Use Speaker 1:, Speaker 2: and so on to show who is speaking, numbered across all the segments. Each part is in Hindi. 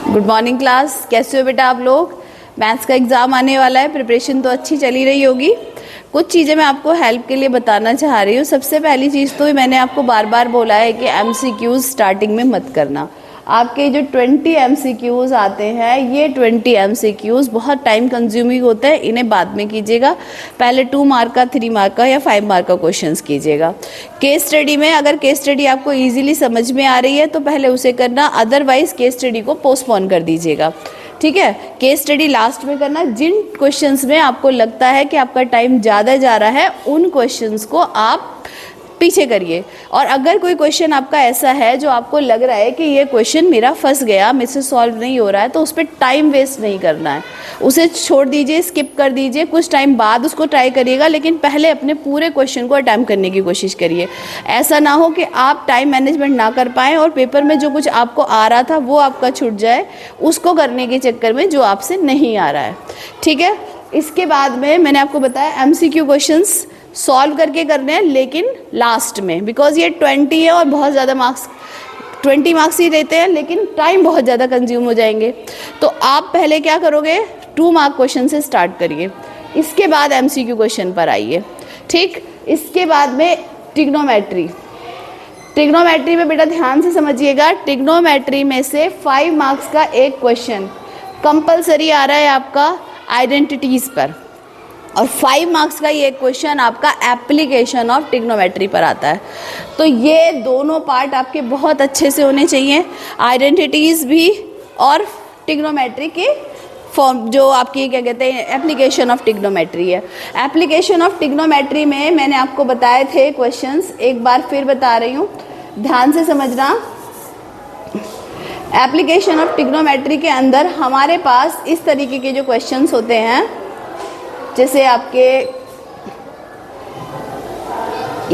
Speaker 1: गुड मॉर्निंग क्लास, कैसे हो बेटा आप लोग। मैथ्स का एग्ज़ाम आने वाला है, प्रिपरेशन तो अच्छी चली रही होगी। कुछ चीज़ें मैं आपको हेल्प के लिए बताना चाह रही हूँ। सबसे पहली चीज़ तो मैंने आपको बार बार बोला है कि एमसीक्यूज़ स्टार्टिंग में मत करना। आपके जो 20 एमसीक्यूज़ आते हैं, ये 20 एमसीक्यूज़ बहुत टाइम कंज्यूमिंग होते हैं, इन्हें बाद में कीजिएगा। पहले 2 मार्क का, 3 मार्क का या 5 मार्क का क्वेश्चंस कीजिएगा। केस स्टडी में अगर केस स्टडी आपको इजीली समझ में आ रही है तो पहले उसे करना, अदरवाइज केस स्टडी को पोस्टपोन कर दीजिएगा। ठीक है, केस स्टडी लास्ट में करना। जिन क्वेश्चंस में आपको लगता है कि आपका टाइम ज़्यादा जा रहा है, उन क्वेश्चंस को आप पीछे करिए। और अगर कोई क्वेश्चन आपका ऐसा है जो आपको लग रहा है कि ये क्वेश्चन मेरा फंस गया, मुझसे सॉल्व नहीं हो रहा है, तो उस पर टाइम वेस्ट नहीं करना है, उसे छोड़ दीजिए, स्किप कर दीजिए। कुछ टाइम बाद उसको ट्राई करिएगा, लेकिन पहले अपने पूरे क्वेश्चन को अटैम्प्ट करने की कोशिश करिए। ऐसा ना हो कि आप टाइम मैनेजमेंट ना कर पाएँ और पेपर में जो कुछ आपको आ रहा था वो आपका छूट जाए, उसको करने के चक्कर में जो आपसे नहीं आ रहा है। ठीक है, इसके बाद में मैंने आपको बताया MCQ क्वेश्चंस सॉल्व करके करने हैं, लेकिन लास्ट में, बिकॉज ये 20 है और बहुत ज़्यादा मार्क्स, 20 मार्क्स ही देते हैं, लेकिन टाइम बहुत ज़्यादा कंज्यूम हो जाएंगे। तो आप पहले क्या करोगे, 2 मार्क क्वेश्चन से स्टार्ट करिए, इसके बाद MCQ क्वेश्चन पर आइए। ठीक, इसके बाद में ट्रिग्नोमेट्री। ट्रिग्नोमेट्री में बेटा ध्यान से समझिएगा, ट्रिग्नोमेट्री में से 5 मार्क्स का एक क्वेश्चन कंपलसरी आ रहा है आपका आइडेंटिटीज़ पर, और 5 मार्क्स का ये क्वेश्चन आपका एप्लीकेशन ऑफ ट्रिग्नोमेट्री पर आता है। तो ये दोनों पार्ट आपके बहुत अच्छे से होने चाहिए, आइडेंटिटीज़ भी और ट्रिग्नोमेट्री के फॉर्म, जो आपकी क्या कहते हैं एप्लीकेशन ऑफ ट्रिग्नोमेट्री है। एप्लीकेशन ऑफ ट्रिग्नोमेट्री में मैंने आपको बताए थे क्वेश्चंस, एक बार फिर बता रही हूँ, ध्यान से समझना। एप्लीकेशन ऑफ ट्रिग्नोमेट्री के अंदर हमारे पास इस तरीके के जो क्वेश्चंस होते हैं, जैसे आपके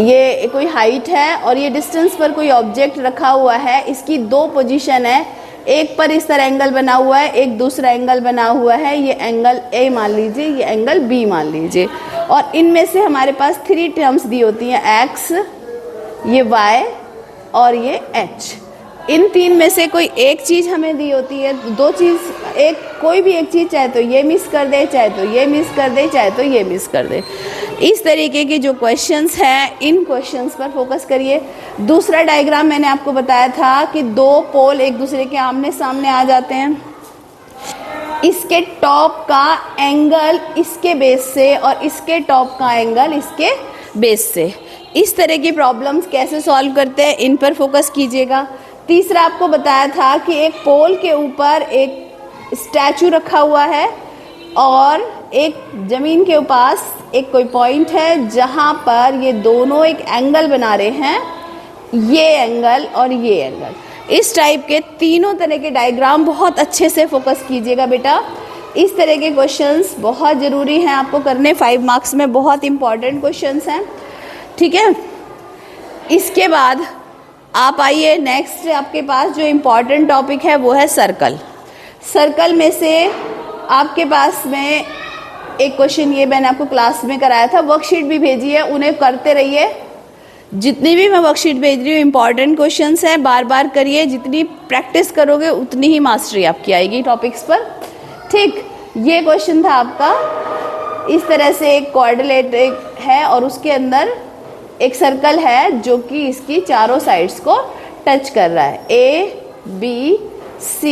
Speaker 1: ये कोई हाइट है और ये डिस्टेंस पर कोई ऑब्जेक्ट रखा हुआ है, इसकी 2 पोजीशन है, एक पर इस तरह एंगल बना हुआ है, एक दूसरा एंगल बना हुआ है, ये एंगल A मान लीजिए, ये एंगल B मान लीजिए, और इनमें से हमारे पास 3 टर्म्स दी होती हैं, X, ये Y और ये H। इन 3 में से कोई एक चीज़ हमें दी होती है, 2 चीज़, एक कोई भी एक चीज़, चाहे तो ये मिस कर दे, चाहे तो ये मिस कर दे, चाहे तो ये मिस कर दे। इस तरीके के जो क्वेश्चंस हैं, इन क्वेश्चंस पर फोकस करिए। दूसरा डायग्राम मैंने आपको बताया था कि 2 पोल एक दूसरे के आमने सामने आ जाते हैं, इसके टॉप का एंगल इसके बेस से और इसके टॉप का एंगल इसके बेस से। इस तरह की प्रॉब्लम्स कैसे सॉल्व करते हैं, इन पर फोकस कीजिएगा। तीसरा आपको बताया था कि एक पोल के ऊपर एक स्टैचू रखा हुआ है और एक ज़मीन के पास एक कोई पॉइंट है जहाँ पर ये दोनों एक एंगल बना रहे हैं, ये एंगल और ये एंगल। इस टाइप के तीनों तरह के डायग्राम बहुत अच्छे से फोकस कीजिएगा बेटा। इस तरह के क्वेश्चंस बहुत ज़रूरी हैं आपको करने, 5 मार्क्स में बहुत इंपॉर्टेंट क्वेश्चंस हैं। ठीक है, इसके बाद आप आइए, नेक्स्ट आपके पास जो इम्पॉर्टेंट टॉपिक है वो है सर्कल। सर्कल में से आपके पास में एक क्वेश्चन, ये मैंने आपको क्लास में कराया था, वर्कशीट भी भेजी है, उन्हें करते रहिए। जितनी भी मैं वर्कशीट भेज रही हूँ इंपॉर्टेंट क्वेश्चंस हैं, बार बार करिए, जितनी प्रैक्टिस करोगे उतनी ही मास्टरी आपकी आएगी टॉपिक्स पर। ठीक, ये क्वेश्चन था आपका, इस तरह से एक कोऑर्डिनेट है और उसके अंदर एक सर्कल है जो कि इसकी चारों साइड्स को टच कर रहा है, A, B, C,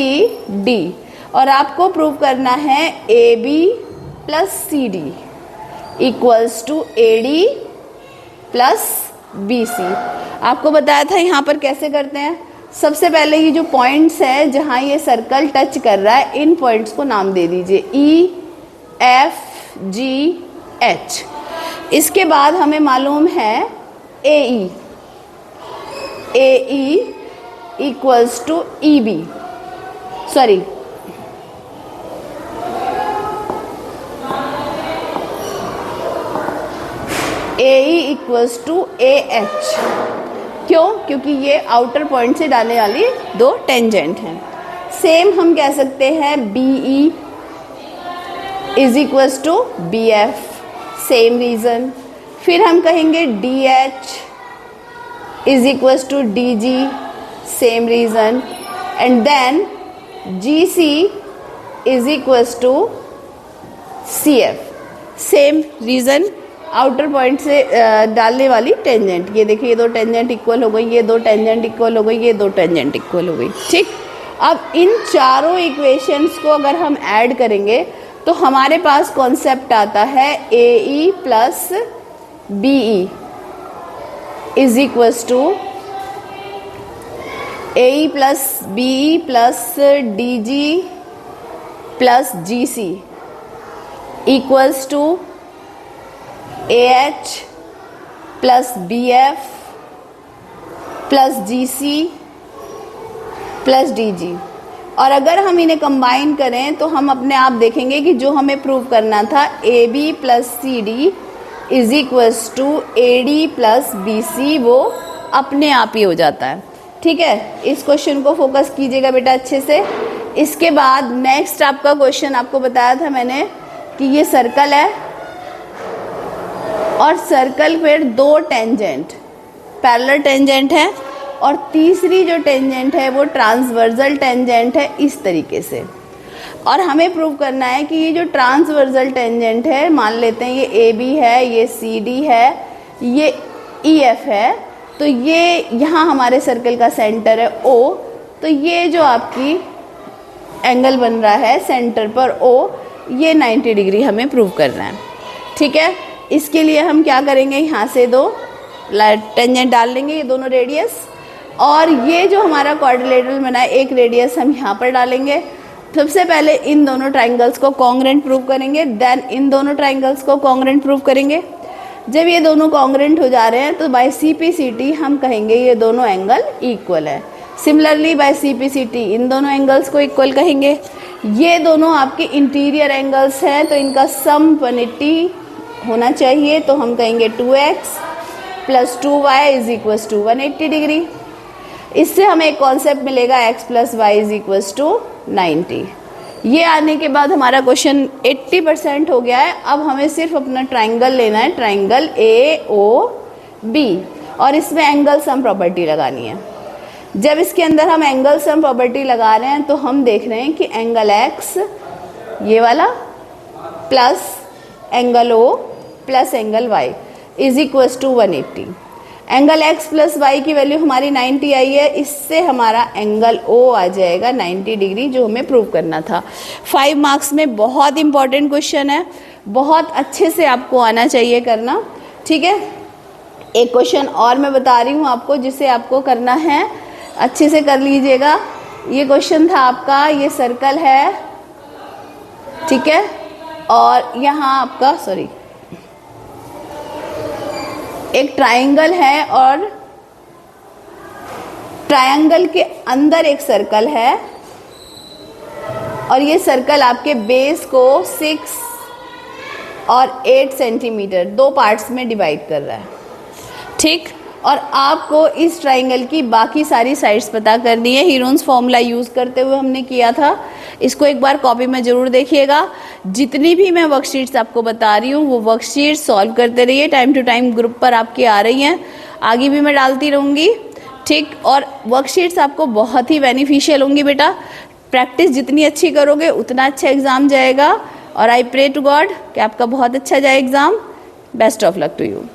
Speaker 1: D, और आपको प्रूव करना है AB + CD equals to AD + BC। आपको बताया था यहाँ पर कैसे करते हैं। सबसे पहले ये जो पॉइंट्स है जहाँ ये सर्कल टच कर रहा है, इन पॉइंट्स को नाम दे दीजिए E, F, G, H। इसके बाद हमें मालूम है AE equals to EB, sorry AE equals to AH। क्यों? क्योंकि ये आउटर पॉइंट से डालने वाली 2 टेंजेंट हैं। सेम हम कह सकते हैं BE is equals to BF, same reason. फिर हम कहेंगे DH is equals to DG, same reason. And then GC is equals to CF। Same reason outer point से डालने वाली टेंजेंट, ये देखिए ये दो टेंजेंट इक्वल हो गई, ये दो टेंजेंट इक्वल हो गई, ये दो टेंजेंट इक्वल हो गई। ठीक, अब इन चारों इक्वेशंस को अगर हम ऐड करेंगे तो हमारे पास कॉन्सेप्ट आता है AE plus BE is equals to AE plus BE plus DG plus GC equals to AH plus BF plus GC plus DG। और अगर हम इन्हें कंबाइन करें तो हम अपने आप देखेंगे कि जो हमें प्रूव करना था AB plus CD is equals to AD plus BC, वो अपने आप ही हो जाता है। ठीक है, इस क्वेश्चन को फोकस कीजिएगा बेटा अच्छे से। इसके बाद नेक्स्ट आपका क्वेश्चन, आपको बताया था मैंने कि ये सर्कल है और सर्कल पर दो टेंजेंट पैरेलल टेंजेंट है और तीसरी जो टेंजेंट है वो ट्रांसवर्सल टेंजेंट है, इस तरीके से। और हमें प्रूव करना है कि ये जो ट्रांसवर्सल टेंजेंट है, मान लेते हैं ये AB है, ये CD है, ये EF है, तो ये यहाँ हमारे सर्कल का सेंटर है O, तो ये जो आपकी एंगल बन रहा है सेंटर पर O, ये 90 डिग्री हमें प्रूव करना है। ठीक है, इसके लिए हम क्या करेंगे, यहाँ से दो टेंजेंट डाल लेंगे, ये दोनों रेडियस, और ये जो हमारा क्वाड्रिलेटरल बना है एक रेडियस हम यहाँ पर डालेंगे। सबसे पहले इन दोनों ट्राइंगल्स को कॉन्ग्रेंट प्रूव करेंगे, देन इन दोनों ट्राइंगल्स को कॉन्ग्रेंट प्रूव करेंगे। जब ये दोनों कॉन्ग्रेंट हो जा रहे हैं तो बाय CPCT हम कहेंगे ये दोनों एंगल इक्वल है। सिमिलरली बाय CPCT इन दोनों एंगल्स को इक्वल कहेंगे। ये दोनों आपके इंटीरियर एंगल्स हैं तो इनका सम 180 होना चाहिए, तो हम कहेंगे 2x plus 2y is equals to 180 degree. इससे हमें एक कॉन्सेप्ट मिलेगा x plus y is equals to 90। ये आने के बाद हमारा क्वेश्चन 80% हो गया है। अब हमें सिर्फ अपना ट्राइंगल लेना है, ट्राइंगल AOB, और इसमें एंगल सम प्रॉपर्टी लगानी है। जब इसके अंदर हम एंगल सम प्रॉपर्टी लगा रहे हैं तो हम देख रहे हैं कि एंगल x ये वाला plus angle O plus angle y is equals to 180। Angle x plus y की वैल्यू हमारी 90 आई है, इससे हमारा एंगल O आ जाएगा 90 डिग्री, जो हमें प्रूव करना था। 5 मार्क्स में बहुत इंपॉर्टेंट क्वेश्चन है, बहुत अच्छे से आपको आना चाहिए करना। ठीक है, एक क्वेश्चन और मैं बता रही हूँ आपको जिसे आपको करना है, अच्छे से कर लीजिएगा। ये क्वेश्चन था आपका, ये सर्कल है, ठीक है, और यहाँ आपका एक ट्रायंगल है और ट्रायंगल के अंदर एक सर्कल है, और ये सर्कल आपके बेस को 6 और 8 सेंटीमीटर दो पार्ट्स में डिवाइड कर रहा है। ठीक, और आपको इस ट्रायंगल की बाकी सारी साइड्स पता करनी है। हीरोन्स फॉर्मूला यूज़ करते हुए हमने किया था, इसको एक बार कॉपी में ज़रूर देखिएगा। जितनी भी मैं वर्कशीट्स आपको बता रही हूँ वो वर्कशीट सॉल्व करते रहिए, टाइम टू टाइम ग्रुप पर आपकी आ रही हैं, आगे भी मैं डालती रहूँगी। ठीक, और वर्कशीट्स आपको बहुत ही बेनिफिशियल होंगी बेटा। प्रैक्टिस जितनी अच्छी करोगे उतना अच्छा एग्ज़ाम जाएगा, और आई प्रे टू गॉड कि आपका बहुत अच्छा जाए exam. Best of luck to you.